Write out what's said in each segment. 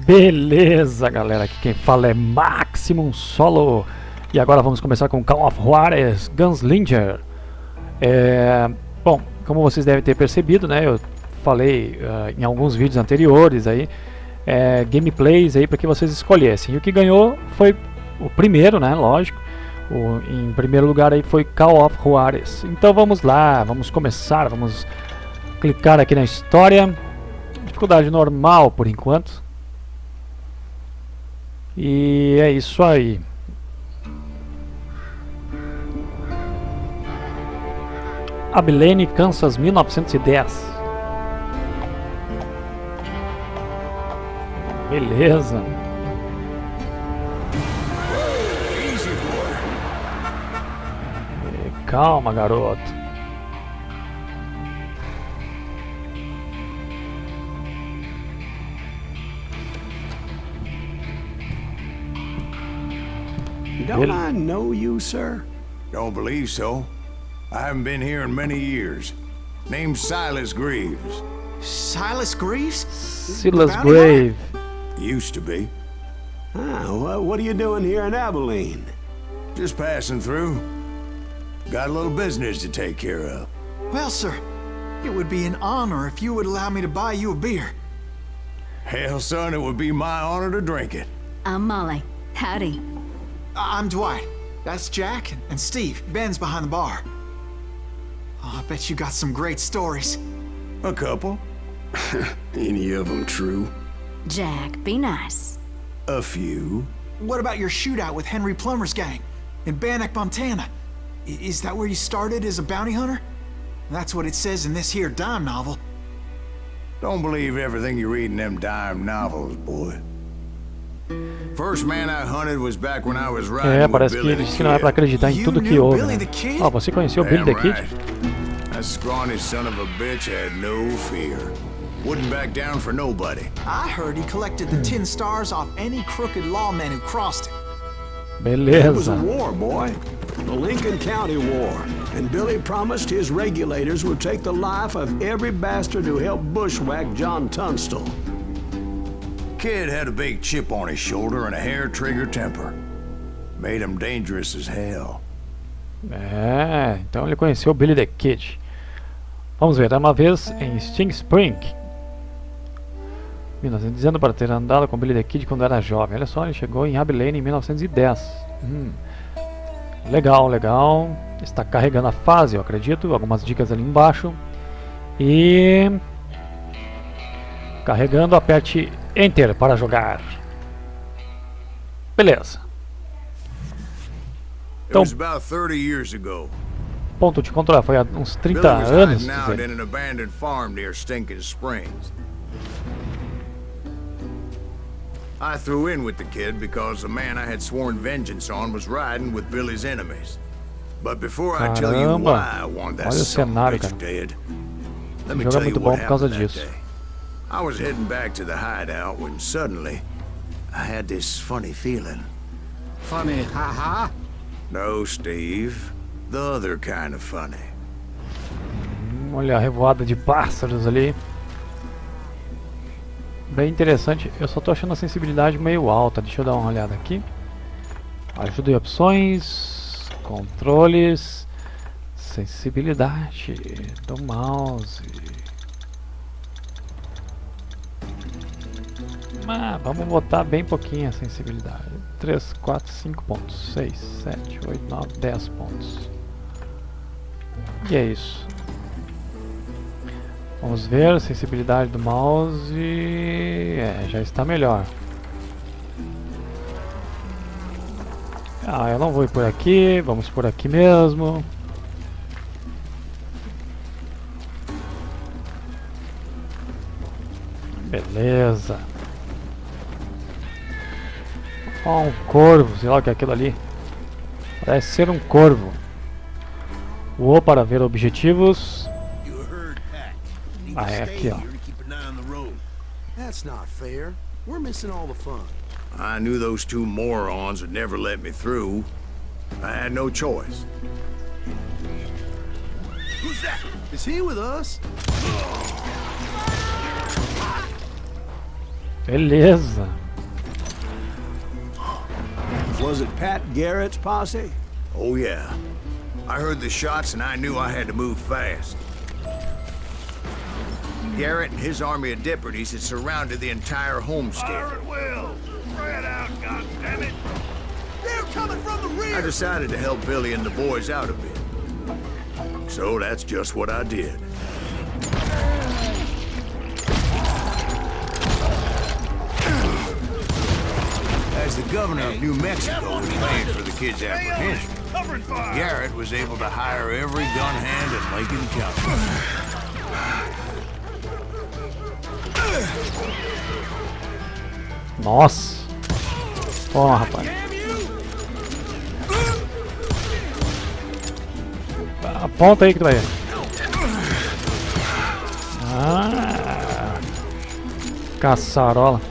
Beleza, galera, aqui quem fala é Maximumsolo. E agora vamos começar com Call of Juarez, Gunslinger. Bom, como vocês devem ter percebido, né, eu falei em alguns vídeos anteriores aí, gameplays aí para que vocês escolhessem. E o que ganhou foi o primeiro, né, lógico. Em primeiro lugar aí foi Call of Juarez. Então vamos lá, vamos começar, vamos clicar aqui na história. Dificuldade normal por enquanto. E é isso aí. Avaliem, Kansas, 1910. Beleza. Calma, garoto. Don't I know you, sir? Don't believe so. I haven't been here in many years. Name's Silas Greaves. Silas Greaves? Silas Grave. Used to be. Ah, well, what are you doing here in Avaliem? Just passing through. Got a little business to take care of. Well, sir, it would be an honor if you would allow me to buy you a beer. Hell, son, it would be my honor to drink it. I'm Molly. Howdy. I'm Dwight. That's Jack and Steve. Ben's behind the bar. Oh, I bet you got some great stories. A couple. Any of them true? Jack, be nice. A few. What about your shootout with Henry Plummer's gang in Bannock, Montana? Is that where you started as a bounty hunter? That's what it says in this here dime novel. Don't believe everything you read in them dime novels, boy. First man I hunted was back when I was riding with Parece que Billy ele the disse que não é pra Kid. acreditar em tudo que You knew houve, Billy né? the Kid? Você conheceu o Billy the Damn Kid? right. That scrawny son of a bitch had no fear. Wouldn't back down for nobody. I heard he collected the 10 stars off any crooked lawman who crossed him. It was a Beleza. war, boy. The Lincoln County War. And Billy promised his regulators would take the life of every bastard who helped bushwhack John Tunstall. Kid had a big chip on his shoulder and a hair-trigger temper. Made him dangerous as hell. Então ele conheceu o Billy the Kid. Vamos ver, era uma vez em Sting Spring, 1900, dizendo para ter andado com o Billy the Kid quando era jovem. Olha só, ele chegou em Avaliem em 1910. Legal, legal. Está carregando a fase, eu acredito. Algumas dicas ali embaixo. E... carregando, aperte Enter para jogar. Beleza. It was about 30 years ago. Ponto de controle, foi há uns 30 Billy was anos. hiding out Dizer. in an abandoned farm near Stinking Springs. I threw in with the kid because the man I had sworn vengeance on was riding with Billy's enemies. But before I tell you Caramba. why I want that Olha o son of a cenário, bitch cara. dead, let me O jogo é tell you muito bom what por causa happened that disso. day. I was heading back to the hideout when suddenly I had this funny feeling. Funny, haha. No, Steve. The other kind of funny. Olha a revoada de pássaros ali. Bem interessante. Eu só tô achando a sensibilidade meio alta. Deixa eu dar uma olhada aqui. Ajuda e opções. Controles. Sensibilidade do mouse. Vamos botar bem pouquinho a sensibilidade. 3, 4, 5 pontos. 6, 7, 8, 9, 10 pontos. E é isso. Vamos ver a sensibilidade do mouse. Já está melhor. Eu não vou ir por aqui. Vamos por aqui mesmo. Beleza. Ó, um corvo, sei lá o que é aquilo ali. Parece ser um corvo. O para ver objetivos. É aqui, ó. That's not fair. We're missing all the fun. I knew those two morons would never let me through. I had no choice. Who's that? Is he with us? Beleza. Was it Pat Garrett's posse? Oh, yeah. I heard the shots and I knew I had to move fast. Garrett and his army of deputies had surrounded the entire homestead. They're coming from the rear! I decided to help Billy and the boys out a bit. So that's just what I did. As the governor of New Mexico was paying for the kids' apprehension, Garrett was able to hire every gun hand in Lincoln County. Nossa. Ó, rapaz. Aponta aí que tu vai ver. Ah, caçarola.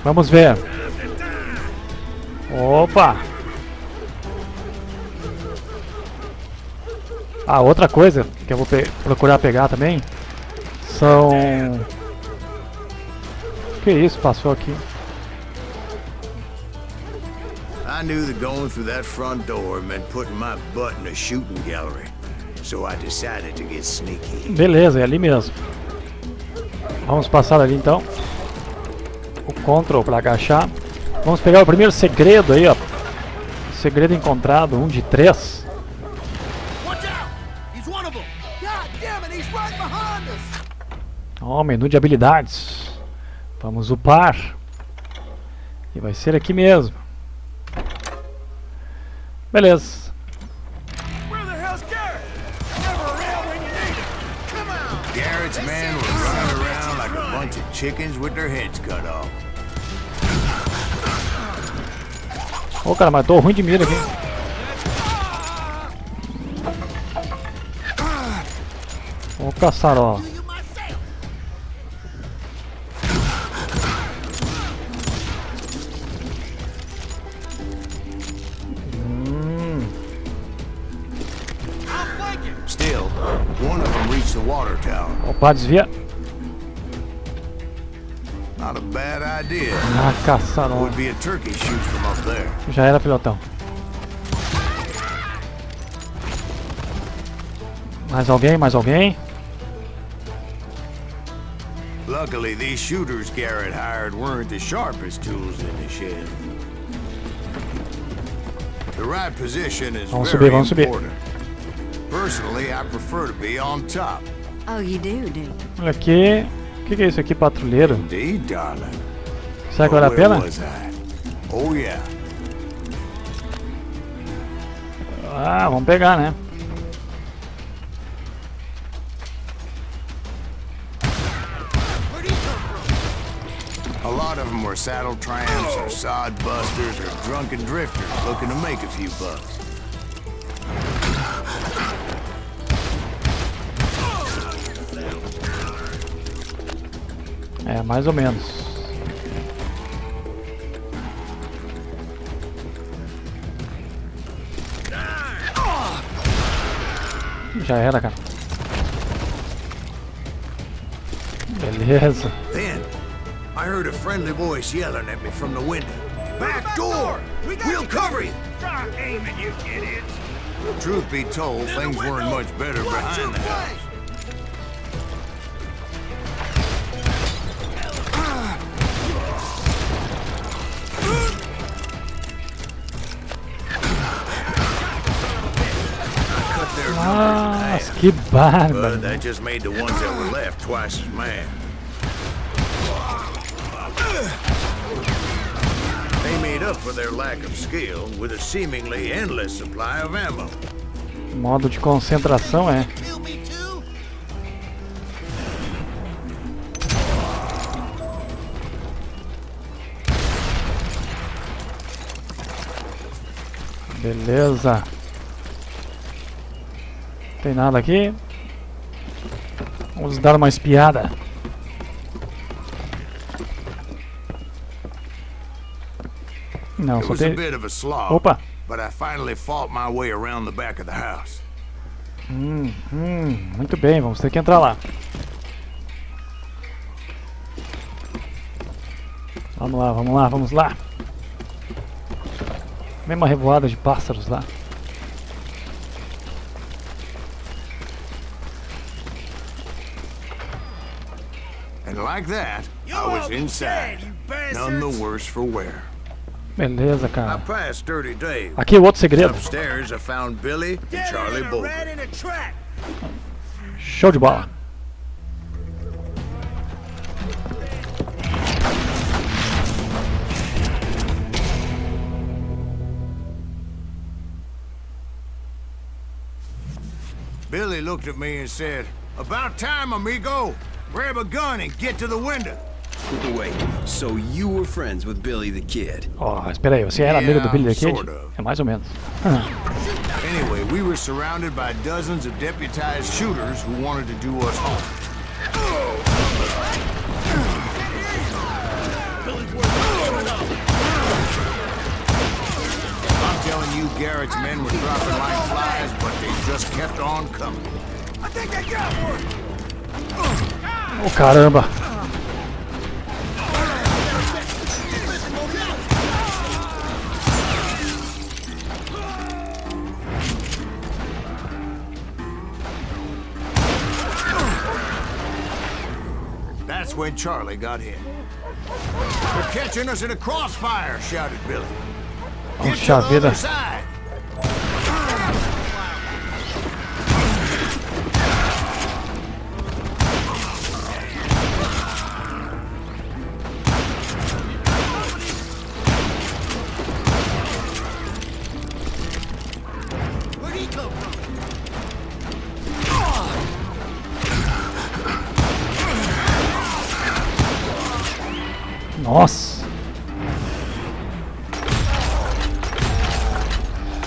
Vamos ver. Opa. Ah, outra coisa que eu vou procurar pegar também são... Que isso passou aqui? I knew that going through that front door meant putting my butt in a shooting gallery, so I decided to get sneaky. Beleza, é ali mesmo. Vamos passar ali então. O Ctrl para agachar. Vamos pegar o primeiro segredo aí, ó. Segredo encontrado, 1 de 3. Ó, menu de habilidades. Vamos upar. E vai ser aqui mesmo. Beleza. Garrett's men were running around like a bunch of chickens with their heads cut off. Ô, cara, mas tô ruim de mira aqui. Ô, caçarola. Still, one of them reached the water tower. Opa, desvia. Not a bad idea. Ah, caçarola. Would be a turkey shoot from up there. Já era, filhotão. Mais alguém? Mais alguém? Luckily, these shooters Garrett hired weren't the sharpest tools in the shed. The right position is very important. Personally, I prefer to be on top. Oh, you do? Olha aqui. O que é isso aqui, patrulheiro? Indeed, darling. Será que vale a pena? Oh, yeah. Ah, vamos pegar, né? A lot of them were saddle tramps or sod busters or drunken drifters looking to make a few bucks. É, mais ou menos. Já era, cara. Beleza. Then, I heard a friendly voice yelling at me from the window. Back door! We'll cover you! Stop aiming, you idiots! Truth be told, things weren't much better behind the house. Nossa, que bárbaro. But that just made the ones that were left twice as mad. They made up for their lack of skill with a seemingly endless supply of ammo. Modo de concentração é. Beleza. Tem nada aqui. Vamos dar uma espiada. Não, só tem... Opa! But I finally fought my way around the back of the house. Muito bem, vamos ter que entrar lá. Vamos lá, vamos lá, vamos lá. Mesma revoada de pássaros lá. And like that, I was inside, none the worse for wear. Beleza, I cara. passed Dirty Dave. Aqui é o outro segredo. Upstairs, I found Billy and Charlie Bolton. Rat in a trap. Show de bola. Billy looked at me and said, "About time, amigo. Grab a gun and get to the window." Wait, so you were friends with Billy the Kid? Ó, espera aí, você era amigo do Billy the Kid? sort of. É mais ou menos. Anyway, we were surrounded by dozens of deputized shooters who wanted to do us harm. I'm telling you, Garrett's men were dropping like flies, but they just kept on coming. I think I got one. Oh, caramba. That's when Charlie got hit. "They're catching us in a crossfire," shouted Billy. "Get to Puxa the vida. other side." Where'd he come from? Nossa.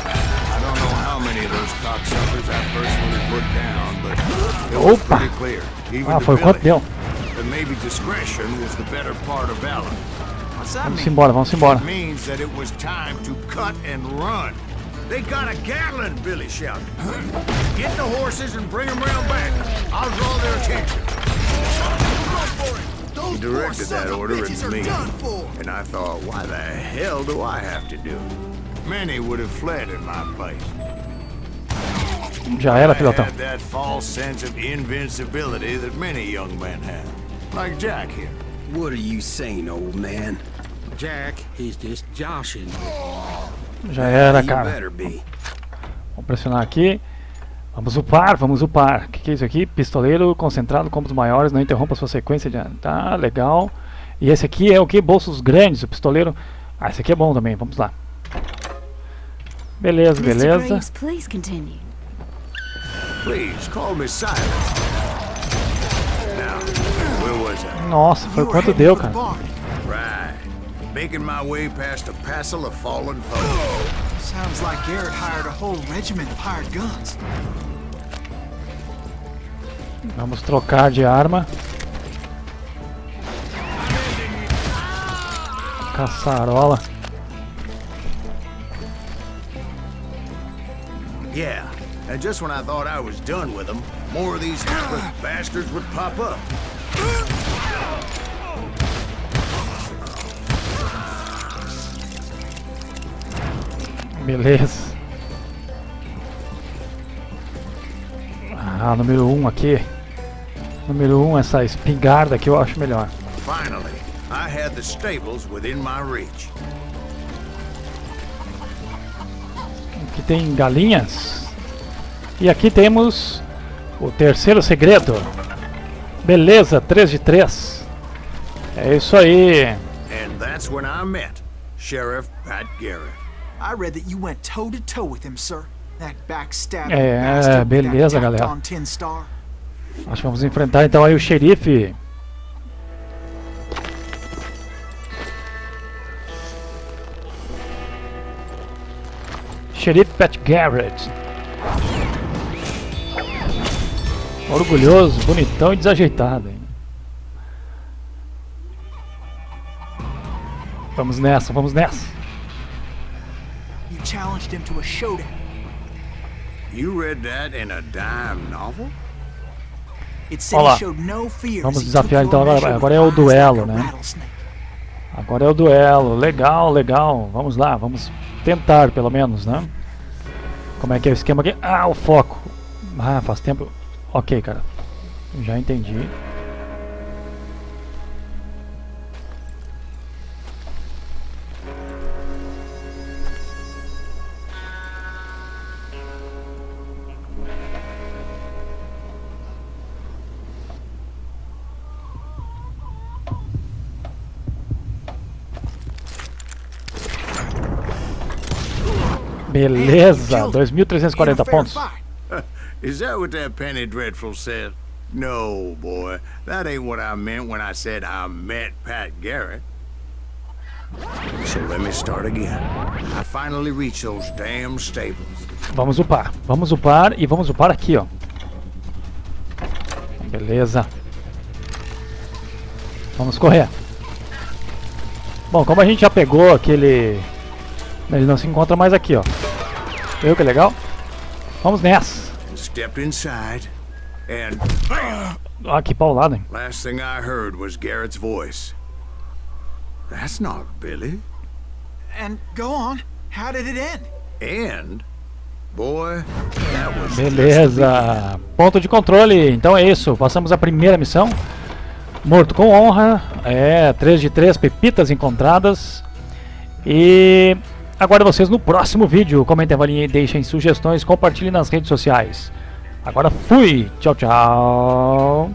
I don't know how many of those cocksuckers I personally put down, but it was Opa. pretty clear, even Ah, to foi quanto Billy, deu? that maybe discretion was the better part of valor. What's that Vamos mean? embora, vamos embora. It means that it was time to cut and run. "They got a Gatling," Billy shouted. "Get the horses and bring them round back. I'll draw their attention." Those He directed poor sons that of order bitches at are me, done for. and I thought, why the hell do I have to do it? Many would have fled in my place. Já era, I pilotão. had that false sense of invincibility that many young men have, like Jack here. What are you saying, old man? Jack, he's just joshing. Já era, You cara. better be. Vamos pressionar aqui. Vamos upar, vamos upar. O que é isso aqui? Pistoleiro concentrado, combos maiores, não interrompa sua sequência de... Tá, legal. E esse aqui é o que? Bolsos grandes, o pistoleiro... Ah, esse aqui é bom também, vamos lá. Beleza, Mr. beleza. Graves, please continue. Please, call me silent. Now, where was I? Nossa, foi You were quanto heading deu, for the cara. barn. Right. Making my way past a passel of fallen foes. Sounds like Garrett hired a whole regiment of hired guns. Vamos trocar de arma. Caçarola. Yeah, and just when I thought I was done with them, more of these hapless bastards would pop up. Beleza. Ah, número 1 aqui. Número 1, essa espingarda aqui eu acho melhor. Finally, I had the stables within my reach. Aqui tem galinhas. E aqui temos o terceiro segredo. Beleza, 3 de 3. É isso aí. And that's when I met Sheriff Pat Garrett. I read that you went toe to toe with him, sir. That backstabbing É, bastard with beleza, that galera. tacked-on tin star. Acho que vamos enfrentar então aí o xerife. Xerife Pat Garrett. Orgulhoso, bonitão e desajeitado, hein? Vamos nessa, vamos nessa. You challenged him to a showdown. You read that in a dime novel? It said Olá. he showed no fear Vamos as he desafiar took então your measure agora é with o eyes duelo, like a né? rattlesnake. Agora é o duelo. Legal, legal. Vamos lá, vamos tentar pelo menos, né? Como é que é o esquema aqui? Ah, o foco. Ah, faz tempo. Ok, cara. Já entendi. Beleza, 2.340 pontos. Is that what that Penny Dreadful said? No, boy. That ain't what I meant when I said I met Pat Garrett. So let me start again. I finally reached those damn stables. Vamos upar e vamos upar aqui, ó. Beleza. Vamos correr. Bom, como a gente já pegou aquele... Ele não se encontra mais aqui, ó. Viu que legal? Vamos nessa. Stepped inside and Ah, que paulada, hein? last thing I heard was Garrett's voice. That's not Billy. And go on. How did it end? And boy, that was Beleza. Ponto de controle. Então é isso. Passamos a primeira missão. Morto com honra. É, 3 de 3 pepitas encontradas. E agora vocês no próximo vídeo. Comentem, avaliem, deixem sugestões, compartilhem nas redes sociais. Agora fui. Tchau, tchau.